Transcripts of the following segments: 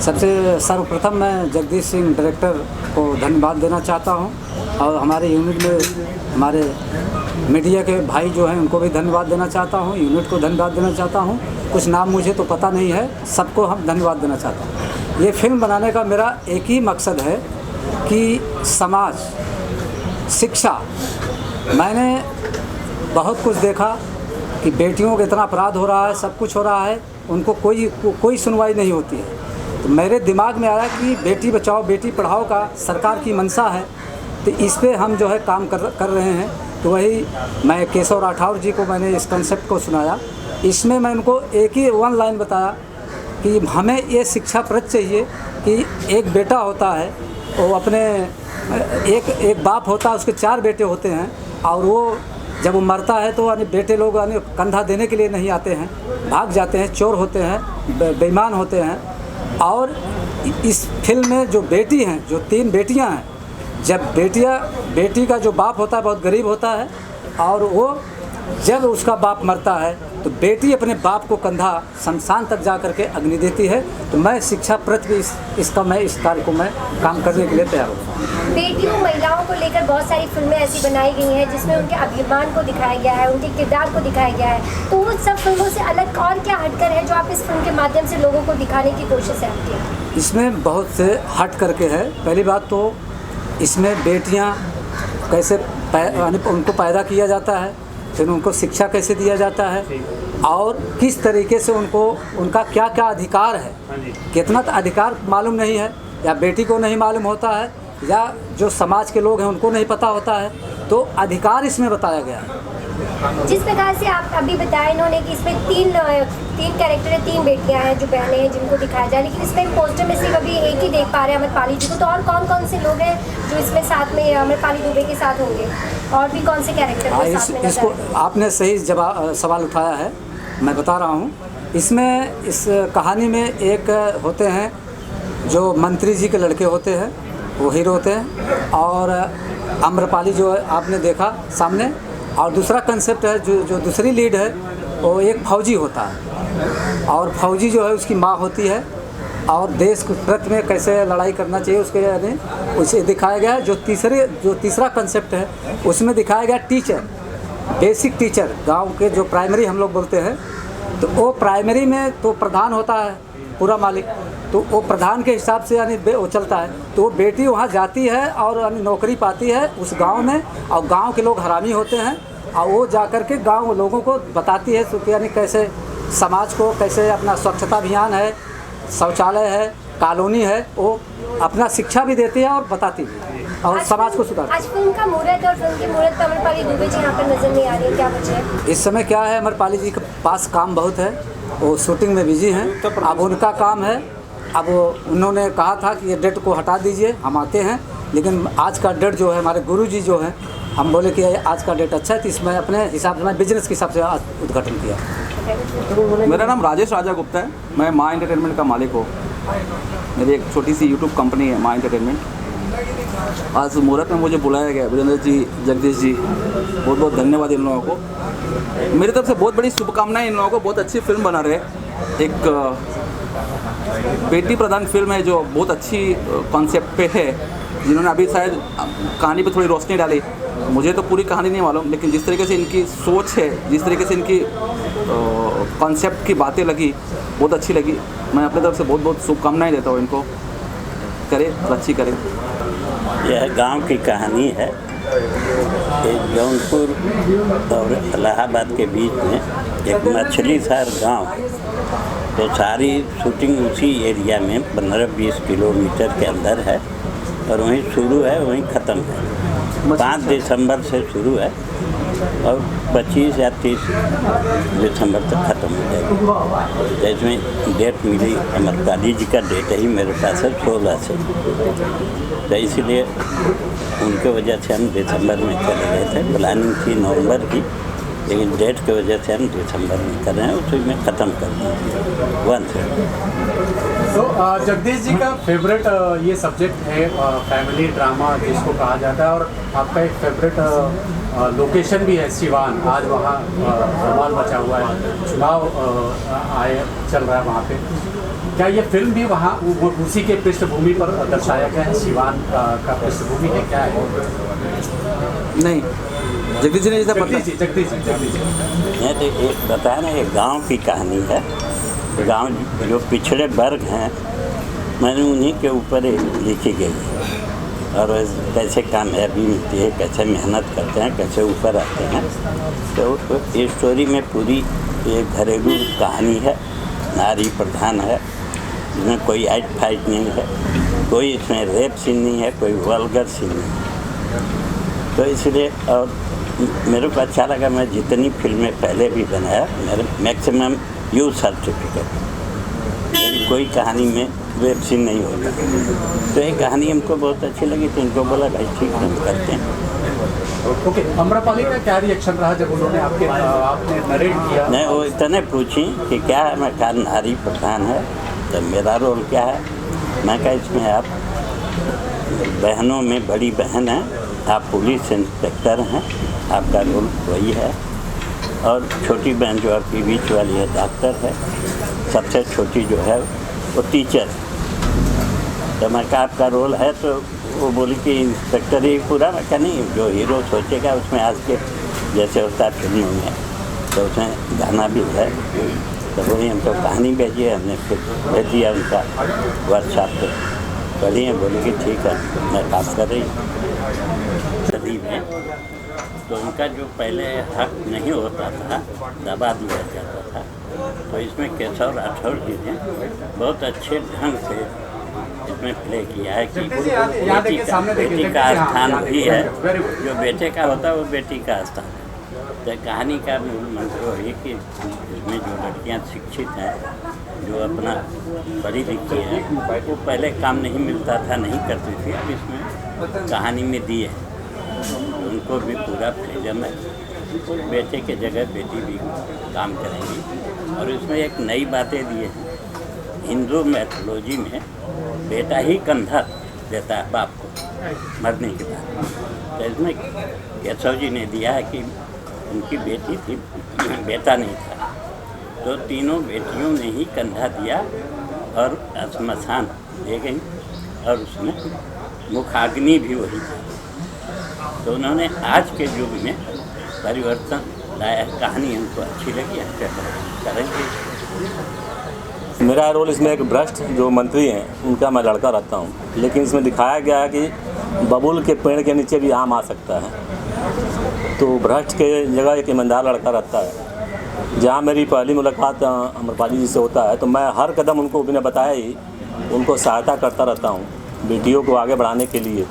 सबसे सर्वप्रथम मैं जगदीश सिंह डायरेक्टर को धन्यवाद देना चाहता हूं और हमारे यूनिट में हमारे मीडिया के भाई जो हैं उनको भी धन्यवाद देना चाहता हूं, यूनिट को धन्यवाद देना चाहता हूं। कुछ नाम मुझे तो पता नहीं है, सबको हम धन्यवाद देना चाहता हूं। ये फिल्म बनाने का मेरा एक ही मकसद है कि समाज, शिक्षा, मैंने बहुत कुछ देखा कि बेटियों का इतना अपराध हो रहा है, सब कुछ हो रहा है, उनको कोई सुनवाई नहीं होती है। तो मेरे दिमाग में आया कि बेटी बचाओ बेटी पढ़ाओ का सरकार की मंशा है, तो इस पे हम जो है काम कर रहे हैं। तो वही मैं केशव राठौर जी को मैंने इस कंसेप्ट को सुनाया। इसमें मैं उनको एक ही वन लाइन बताया कि हमें ये शिक्षा प्रद चाहिए कि एक बेटा होता है, वो अपने एक बाप होता है, उसके 4 बेटे होते हैं, और वो जब वो मरता है तो बेटे लोग कंधा देने के लिए नहीं आते हैं, भाग जाते हैं, चोर होते हैं, बेईमान होते हैं। और इस फिल्म में जो बेटी हैं, जो 3 बेटियां हैं, जब बेटी का जो बाप होता है बहुत गरीब होता है, और वो जब उसका बाप मरता है तो बेटी अपने बाप को कंधा शमशान तक जा करके अग्नि देती है। तो मैं शिक्षा प्रति भी इस कार्य को मैं काम करने के लिए तैयार हूँ। बेटियों महिलाओं को लेकर बहुत सारी फिल्में ऐसी बनाई गई हैं जिसमें उनके अभिमान को दिखाया गया है, उनके किरदार को दिखाया गया है। तो उन सब फिल्मों से अलग और क्या हटकर है जो आप इस फिल्म के माध्यम से लोगों को दिखाने की कोशिश है आपकी? इसमें बहुत से हट करके है। पहली बात तो इसमें बेटियां कैसे उनको पैदा किया जाता है, फिर उनको शिक्षा कैसे दिया जाता है, और किस तरीके से उनका क्या क्या अधिकार है। कितना अधिकार मालूम नहीं है, या बेटी को नहीं मालूम होता है, या जो समाज के लोग हैं उनको नहीं पता होता है। तो अधिकार इसमें बताया गया है। जिस प्रकार से आप अभी बताया इन्होंने कि इसमें तीन कैरेक्टर है, 3 बेटियां हैं जो बहनें हैं जिनको दिखाया जाए, लेकिन इसमें पोस्टर में सिर्फ अभी एक ही देख पा रहे हैं अमरपाली जी को। तो और कौन कौन से लोग हैं जो इसमें साथ में अमरपाली दुबे के साथ होंगे, और भी कौन से कैरेक्टर? इसको आपने सही सवाल उठाया है, मैं बता रहा हूँ। इसमें इस कहानी में एक होते हैं जो मंत्री जी के लड़के होते हैं, वो हीरो होते हैं, और अम्रपाली जो है आपने देखा सामने। और दूसरा कंसेप्ट है जो दूसरी लीड है, वो एक फौजी होता है, और फौजी जो है उसकी माँ होती है, और देश के प्रति में कैसे लड़ाई करना चाहिए उसके उसे दिखाया गया है। जो तीसरा कंसेप्ट है उसमें दिखाया गया टीचर, बेसिक टीचर, गांव के जो प्राइमरी हम लोग बोलते हैं। तो वो प्राइमरी में तो प्रधान होता है पूरा मालिक, तो वो प्रधान के हिसाब से वो चलता है। तो वो बेटी वहाँ जाती है और नौकरी पाती है उस गांव में, और गांव के लोग हरामी होते हैं, और वो जाकर के गांव लोगों को बताती है कि कैसे समाज को, कैसे अपना स्वच्छता अभियान है, शौचालय है, कॉलोनी है, वो अपना शिक्षा भी देती है और बताती है, और समाज को सुधारती है। आज फिल्म का मुहूर्त और फिल्म की मुहूर्त पर अमरपाली दुबे जी यहाँ पर नजर नहीं आ रही है, क्या वजह है? इस समय क्या है, अमरपाली जी के पास काम बहुत है, वो शूटिंग में बिजी हैं। अब उनका काम है, अब उन्होंने कहा था कि ये डेट को हटा दीजिए, हम आते हैं। लेकिन आज का डेट जो है, हमारे गुरुजी जो हैं, हम बोले कि आज का डेट अच्छा है, तो इसमें अपने हिसाब से, मैं बिजनेस के हिसाब से आज उद्घाटन किया। मेरा नाम राजेश राजा गुप्ता है, मैं माँ एंटरटेनमेंट का मालिक हूँ। मेरी एक छोटी सी यूट्यूब कंपनी है माँ एंटरटेनमेंट। आज मुहूर्त में मुझे बुलाया गया, वीरेंद्र जी, जगदीश जी, बहुत बहुत धन्यवाद इन लोगों को। मेरी तरफ से बहुत बड़ी शुभकामनाएं इन लोगों को, बहुत अच्छी फिल्म बना रहे। एक बेटी प्रधान फिल्म है जो बहुत अच्छी कॉन्सेप्ट पे है, जिन्होंने अभी शायद कहानी पे थोड़ी रोशनी डाली। मुझे तो पूरी कहानी नहीं मालूम, लेकिन जिस तरीके से इनकी सोच है, जिस तरीके से इनकी कॉन्सेप्ट की बातें लगी, बहुत अच्छी लगी। मैं अपने तरफ से बहुत बहुत शुभकामनाएं देता हूँ इनको, करें और अच्छी करें। यह गांव की कहानी है। जौनपुर और इलाहाबाद के बीच में एक मछली शहर गांव, तो सारी शूटिंग उसी एरिया में 15-20 किलोमीटर के अंदर है, और वहीं शुरू है वहीं ख़त्म है। 5 दिसंबर से शुरू है और 25 या 30 दिसंबर तक ख़त्म हो जाएगी। तो इसमें डेट मिली, अमरपाली जी का डेट ही मेरे पास है 16 से, तो इसलिए उनके वजह से हम दिसंबर में चले गए थे। प्लानिंग थी नवंबर की, लेकिन डेट की वजह से हम दिसंबर में कर रहे हैं, उसी में ख़त्म कर देंगे 1 से। तो जगदीश जी का फेवरेट ये सब्जेक्ट है फैमिली ड्रामा जिसको कहा जाता है, और आपका एक फेवरेट लोकेशन भी है सिवान। आज वहाँ बवाल मचा हुआ है, चुनाव चल रहा है वहाँ पे, क्या ये फिल्म भी वहाँ उसी के पृष्ठभूमि पर दर्शाया गया है? सिवान का पृष्ठभूमि है, क्या है? नहीं, जगदीश जी ने जैसा पता जगदीश जी ये तो एक बताया ना, एक गांव की कहानी है। गांव जो पिछड़े वर्ग हैं, मैंने उन्हीं के ऊपर लिखी गई है। और कैसे कामयाबी मिलती है, कैसे मेहनत करते हैं, कैसे ऊपर आते हैं। तो ये स्टोरी में पूरी एक घरेलू कहानी है, नारी प्रधान है, इसमें कोई हाइट फाइट नहीं है, कोई इसमें रेप सीन नहीं है, कोई वल्गर सीन नहीं है। तो इसलिए और मेरे को अच्छा लगा, मैं जितनी फिल्में पहले भी बनाया, मेरे मैक्सिमम यूज सर्टिफिकेट, मेरी कोई कहानी में रेप सीन नहीं होगा। तो ये कहानी हमको बहुत अच्छी लगी, तो इनको बोला भाई ठीक है, हम करते हैं। ओके, आम्रपाली का क्या रिएक्शन रहा जब उन्होंने आपने नरेट किया? नहीं, वो इतने पूछी कि क्या है, मैं कहा नारी प्रधान है, तो मेरा रोल क्या है? मैं कहा इसमें आप बहनों में बड़ी बहन हैं, आप पुलिस इंस्पेक्टर हैं, आपका रोल वही है। और छोटी बहन जो आपकी बीच वाली है डॉक्टर है, सबसे छोटी जो है वो टीचर। तो मैं कहा आपका रोल है, तो वो बोली कि इंस्पेक्टर ही पूरा। मैं कहा नहीं, जो हीरो सोचेगा उसमें आज के जैसे होता है फिल्मों में, तो उसमें गाना भी है। तो वही हमको कहानी भेजी है, हमने फिर भेज दिया उनका वर्कशॉप पे, पढ़ी है, बोली कि ठीक है मैं काम कर रही हूँ। सदी में तो उनका जो पहले हक नहीं होता था, दबा दिया जाता था, तो इसमें केशव राठौर जी ने बहुत अच्छे ढंग से इसमें प्ले किया है कि बेटी का स्थान भी है, जो बेटे का होता है वो बेटी का स्थान है। तो कहानी का मूल मंत्र वही कि इसमें जो लड़कियां शिक्षित हैं, जो अपना पढ़ी लिखी हैं, वो पहले काम नहीं मिलता था, नहीं करती थी, अब इसमें कहानी में दी है, उनको भी पूरा फ्रीडम है, बेटे के जगह बेटी भी काम करेंगी। और इसमें एक नई बातें दी है, हिंदू मैथोलॉजी में बेटा ही कंधा देता है बाप को मरने के बाद। तो इसमें केशव जी ने दिया है कि उनकी बेटी थी, बेटा नहीं था, तो तीनों बेटियों ने ही कंधा दिया और श्मशान ले गई, और उसमें मुखाग्नि भी वही थी। तो उन्होंने आज के युग में परिवर्तन लाया। कहानी हमको अच्छी लगी, अच्छा करेंगे। मेरा रोल इसमें एक भ्रष्ट जो मंत्री हैं उनका मैं लड़का रहता हूँ, लेकिन इसमें दिखाया गया है कि बबूल के पेड़ के नीचे भी आम आ सकता है। तो भ्रष्ट के जगह एक ईमानदार लड़का रहता है। जहाँ मेरी पहली मुलाकात आम्रपाली जी से होता है, तो मैं हर कदम उनको बिना बताए ही उनको सहायता करता रहता हूँ बेटियों को आगे बढ़ाने के लिए।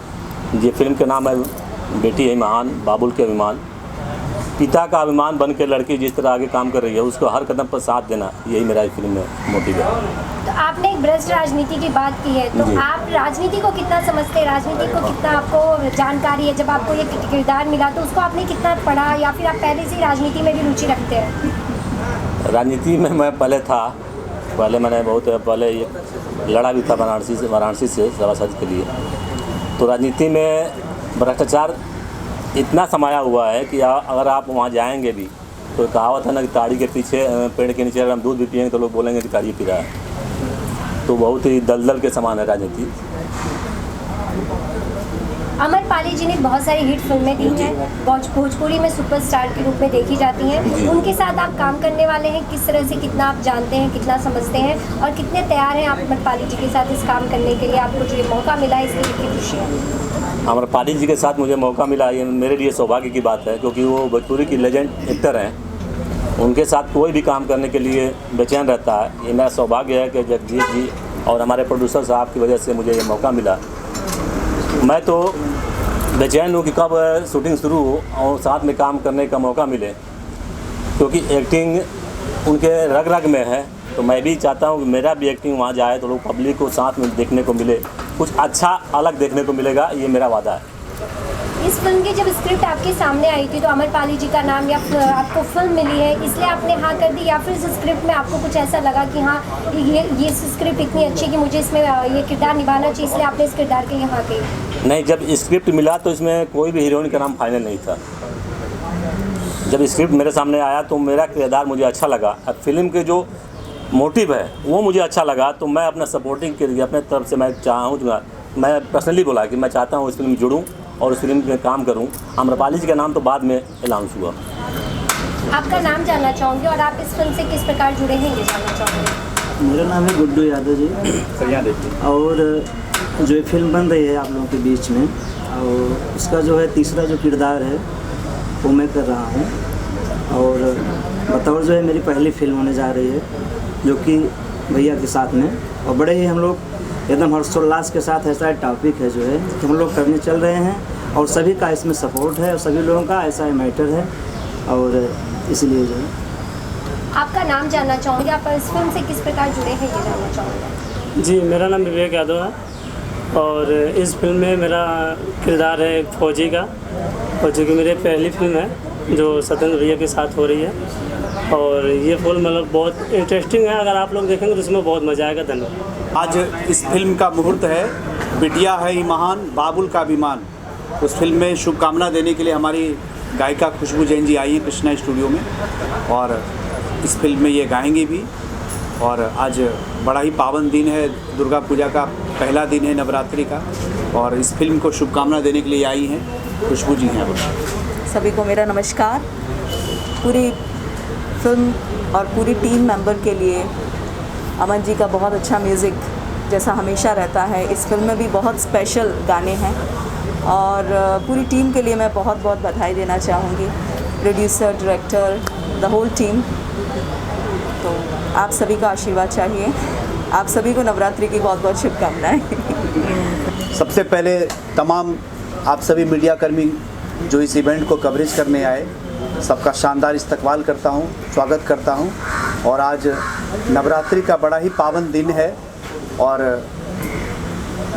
ये फिल्म का नाम है बेटी है महान, बाबुल के अभिमान। पिता का अभिमान बन के लड़की जिस तरह आगे काम कर रही है, उसको हर कदम पर साथ देना, यही मेरा फिल्म में मोटिव है। तो आपने एक भ्रष्ट राजनीति की बात की है, तो आप राजनीति को कितना समझते हैं, राजनीति को कितना आपको जानकारी है? जब आपको ये किरदार मिला तो उसको आपने कितना पढ़ा, या फिर आप पहले से राजनीति में भी रुचि रखते हैं? राजनीति में मैं पहले था, पहले मैंने बहुत पहले लड़ा भी था वाराणसी से सभासद के लिए। तो राजनीति में भ्रष्टाचार इतना समाया हुआ है कि अगर आप वहाँ जाएंगे भी, तो कहावत है ना कि ताड़ी के पीछे पेड़ के नीचे अगर हम दूध भी पिएंगे तो लोग बोलेंगे कि ताड़ी पी रहा है। तो बहुत ही दलदल के समान है राजनीति। आम्रपाली जी ने बहुत सारी हिट फिल्में दी हैं, भोजपुरी में सुपरस्टार के रूप में देखी जाती हैं। उनके साथ आप काम करने वाले हैं, किस तरह से, कितना आप जानते हैं, कितना समझते हैं, और कितने तैयार हैं आप आम्रपाली जी के साथ इस काम करने के लिए? आपको जो ये मौका मिला है इसके लिए कितनी खुशी है? आम्रपाली जी के साथ मुझे मौका मिला, ये मेरे लिए सौभाग्य की बात है, क्योंकि वो भोजपुरी की लेजेंड एक्टर हैं। उनके साथ कोई भी काम करने के लिए बेचैन रहता है। ये मेरा सौभाग्य है कि जगदीश जी और हमारे प्रोड्यूसर साहब की वजह से मुझे ये मौका मिला। मैं तो बेचैन हूँ कि कब शूटिंग शुरू हो और साथ में काम करने का मौका मिले, क्योंकि एक्टिंग उनके रग रग में है। तो मैं भी चाहता हूँ कि मेरा भी एक्टिंग वहाँ जाए तो लोग पब्लिक को साथ में देखने को मिले, कुछ अच्छा अलग देखने को मिलेगा, ये मेरा वादा है। इस फिल्म की जब स्क्रिप्ट आपके सामने आई थी तो आम्रपाली जी का नाम या आपको फिल्म मिली है इसलिए आपने हाँ कर दी, या फिर इस स्क्रिप्ट में आपको कुछ ऐसा लगा कि हाँ ये स्क्रिप्ट इतनी अच्छी कि मुझे इसमें ये किरदार निभाना चाहिए, इसलिए आपने इस किरदार के यहाँ के? नहीं, जब स्क्रिप्ट मिला तो इसमें कोई भी हीरोइन का नाम फाइनल नहीं था। जब स्क्रिप्ट मेरे सामने आया तो मेरा किरदार मुझे अच्छा लगा। अब फिल्म के जो मोटिव है वो मुझे अच्छा लगा, तो मैं अपना सपोर्टिंग के लिए अपने तरफ से मैं चाहूँगा, मैं पर्सनली बोला कि मैं चाहता हूँ इस फिल्म में जुड़ूँ और इस फिल्म में काम करूँ। आम्रपाली जी का नाम तो बाद में अनाउंस हुआ। आपका नाम जानना चाहूँगी और आप इस फिल्म से किस प्रकार जुड़े हैं ये जानना चाहूँगी। मेरा नाम है गुड्डू यादव जी। और जो ये फिल्म बन रही है आप लोगों के बीच में, और उसका जो है तीसरा जो किरदार है वो मैं कर रहा हूँ। और बतौर जो है मेरी पहली फिल्म होने जा रही है, जो कि भैया के साथ में, और बड़े ही हम लोग एकदम हर्षोल्लास के साथ ऐसा टॉपिक है जो है कि हम लोग करने चल रहे हैं, और सभी का इसमें सपोर्ट है और सभी लोगों का ऐसा मैटर है, और इसलिए जो है। आपका नाम जानना चाहूँगी, आप इस फिल्म से किस प्रकार जुड़े हैं ये जानना चाहूँगी। जी, मेरा नाम विवेक यादव है और इस फिल्म में मेरा किरदार है एक फौजी का, और जो कि मेरी पहली फिल्म है जो सत्येंद्र भैया के साथ हो रही है। और ये फिल्म मतलब बहुत इंटरेस्टिंग है, अगर आप लोग देखेंगे तो इसमें बहुत मज़ा आएगा। धन्यवाद। आज इस फिल्म का मुहूर्त है, बिटिया है ईमान बाबुल का अभिमान। उस फिल्म में शुभकामना देने के लिए हमारी गायिका खुशबू जैन जी आई है कृष्णा स्टूडियो में, और इस फिल्म में ये गाएंगी भी। और आज बड़ा ही पावन दिन है, दुर्गा पूजा का पहला दिन है नवरात्रि का, और इस फिल्म को शुभकामना देने के लिए आई हैं खुशबू जी हैं। सभी को मेरा नमस्कार। पूरी फिल्म और पूरी टीम मेंबर के लिए अमन जी का बहुत अच्छा म्यूज़िक जैसा हमेशा रहता है, इस फिल्म में भी बहुत स्पेशल गाने हैं, और पूरी टीम के लिए मैं बहुत बहुत बधाई देना चाहूँगी, producer, director, the whole team. तो आप सभी का आशीर्वाद चाहिए। आप सभी को नवरात्रि की बहुत बहुत शुभकामनाएं। सबसे पहले तमाम आप सभी मीडिया कर्मी जो इस इवेंट को कवरेज करने आए, सबका शानदार इस्तकबाल करता हूं, स्वागत करता हूं। और आज नवरात्रि का बड़ा ही पावन दिन है, और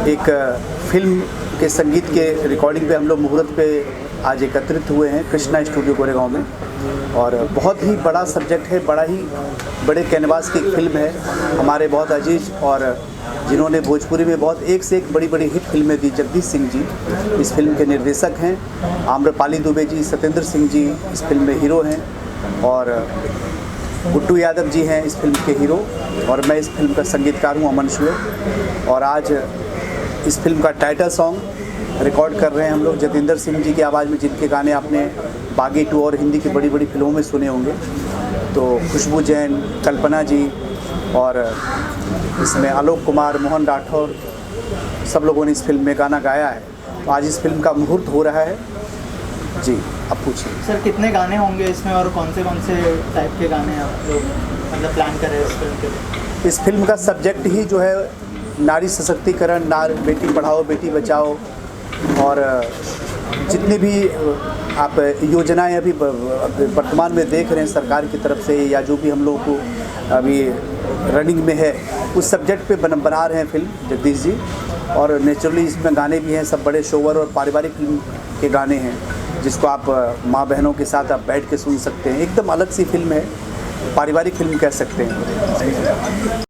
एक फिल्म के संगीत के रिकॉर्डिंग पे हम लोग मुहूर्त पे आज एकत्रित हुए हैं कृष्णा स्टूडियो गोरेगांव में। और बहुत ही बड़ा सब्जेक्ट है, बड़ा ही बड़े कैनवास की एक फिल्म है। हमारे बहुत अजीज और जिन्होंने भोजपुरी में बहुत एक से एक बड़ी बड़ी हिट फिल्में दी, जगदीश सिंह जी इस फिल्म के निर्देशक हैं, आम्रपाली दुबे जी, सत्येंद्र सिंह जी इस फिल्म में हीरो हैं, और गुड्डू यादव जी हैं इस फिल्म के हीरो, और मैं इस फिल्म का संगीतकार हूँ अमन शुक्ल। और आज इस फिल्म का टाइटल सॉन्ग रिकॉर्ड कर रहे हैं हम लोग जतिंदर सिंह जी की आवाज़ में, जिनके गाने आपने बागी 2 और हिंदी की बड़ी बड़ी फिल्मों में सुने होंगे। तो खुशबू जैन, कल्पना जी, और इसमें आलोक कुमार, मोहन राठौर, सब लोगों ने इस फिल्म में गाना गाया है। तो आज इस फिल्म का मुहूर्त हो रहा है जी। अब पूछिए सर, कितने गाने होंगे इसमें और कौन से टाइप के गाने आप लोग मतलब प्लान कर रहे हैं इस फिल्म के लिए? इस फिल्म का सब्जेक्ट ही जो है नारी सशक्तिकरण, बेटी पढ़ाओ बेटी बचाओ, और जितनी भी आप योजनाएं अभी वर्तमान में देख रहे हैं सरकार की तरफ से, या जो भी हम लोग को अभी रनिंग में है, उस सब्जेक्ट पे बना रहे हैं फिल्म जगदीश जी। और नेचुरली इसमें गाने भी हैं, सब बड़े शोवर और पारिवारिक फिल्म के गाने हैं, जिसको आप माँ बहनों के साथ आप बैठ के सुन सकते हैं। एकदम अलग सी फिल्म है, पारिवारिक फिल्म कह सकते हैं।